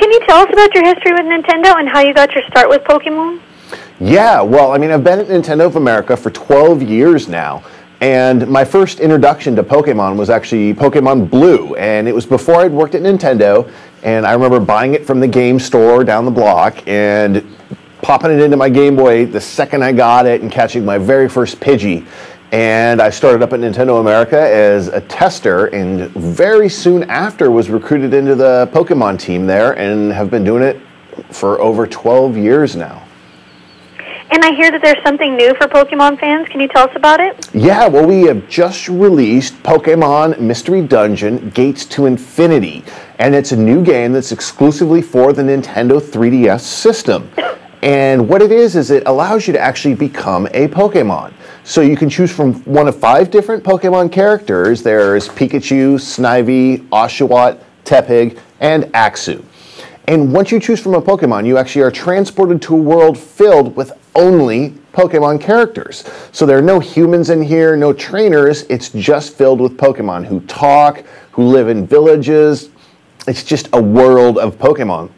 can you tell us about your history with Nintendo and how you got your start with Pokemon? Yeah, well, I mean, I've been at Nintendo of America for 12 years now, and my first introduction to Pokemon was actually Pokemon Blue, and it was before I'd worked at Nintendo, and I remember buying it from the game store down the block and popping it into my Game Boy the second I got it and catching my very first Pidgey. And I started up at Nintendo America as a tester, and very soon after was recruited into the Pokemon team there and have been doing it for over 12 years now. And I hear that there's something new for Pokemon fans. Can you tell us about it? Yeah, well, we have just released Pokemon Mystery Dungeon Gates to Infinity, and it's a new game that's exclusively for the Nintendo 3DS system. And what it is it allows you to actually become a Pokemon. So you can choose from one of 5 different Pokemon characters. There's Pikachu, Snivy, Oshawott, Tepig, and Axew. And once you choose from a Pokemon, you actually are transported to a world filled with only Pokemon characters. So there are no humans in here, no trainers. It's just filled with Pokemon who talk, who live in villages. It's just a world of Pokemon.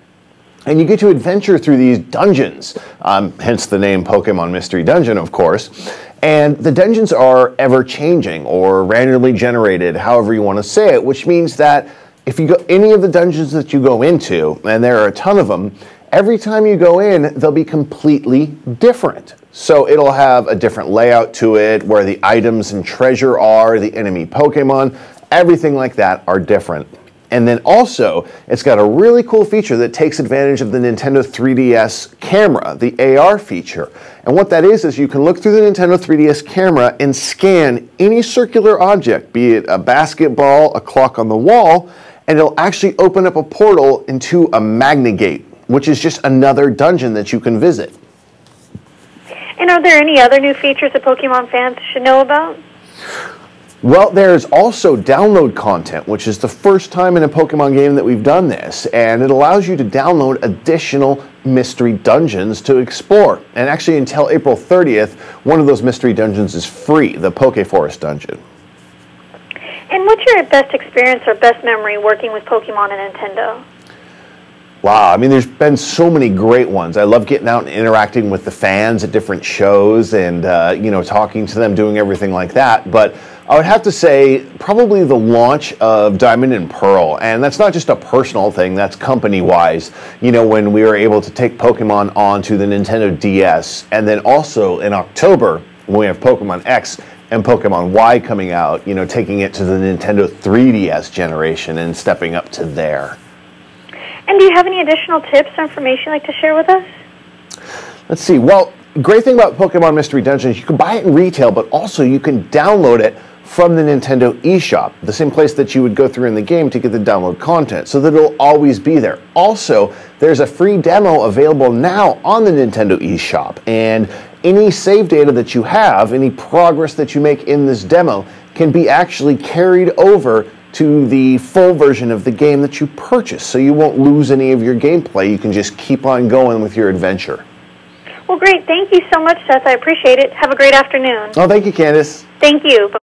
And you get to adventure through these dungeons, hence the name Pokemon Mystery Dungeon, of course. And the dungeons are ever-changing or randomly generated, however you want to say it, which means that if you go any of the dungeons that you go into, and there are a ton of them, every time you go in, they'll be completely different. So it'll have a different layout to it, where the items and treasure are, the enemy Pokemon, everything like that are different. And then also, it's got a really cool feature that takes advantage of the Nintendo 3DS camera, the AR feature. And what that is you can look through the Nintendo 3DS camera and scan any circular object, be it a basketball, a clock on the wall, and it'll actually open up a portal into a Magnagate, which is just another dungeon that you can visit. And are there any other new features that Pokemon fans should know about? Well, there's also download content, which is the first time in a Pokemon game that we've done this, and it allows you to download additional mystery dungeons to explore. And actually, until April 30th, one of those mystery dungeons is free, the Pokeforest dungeon. And what's your best experience or best memory working with Pokemon and Nintendo? Wow, I mean, there's been so many great ones. I love getting out and interacting with the fans at different shows and, you know, talking to them, doing everything like that. But I would have to say probably the launch of Diamond and Pearl. And that's not just a personal thing, that's company-wise. You know, when we were able to take Pokemon onto the Nintendo DS. And then also in October, when we have Pokemon X and Pokemon Y coming out, you know, taking it to the Nintendo 3DS generation and stepping up to there. And do you have any additional tips or information you'd like to share with us? Let's see. Well, great thing about Pokemon Mystery Dungeon is you can buy it in retail, but also you can download it from the Nintendo eShop, the same place that you would go through in the game to get the download content, so that it'll always be there. Also, there's a free demo available now on the Nintendo eShop, and any save data that you have, any progress that you make in this demo, can be actually carried over to the full version of the game that you purchase, so you won't lose any of your gameplay. You can just keep on going with your adventure. Well, great. Thank you so much, Seth. I appreciate it. Have a great afternoon. Oh, thank you, Candace. Thank you.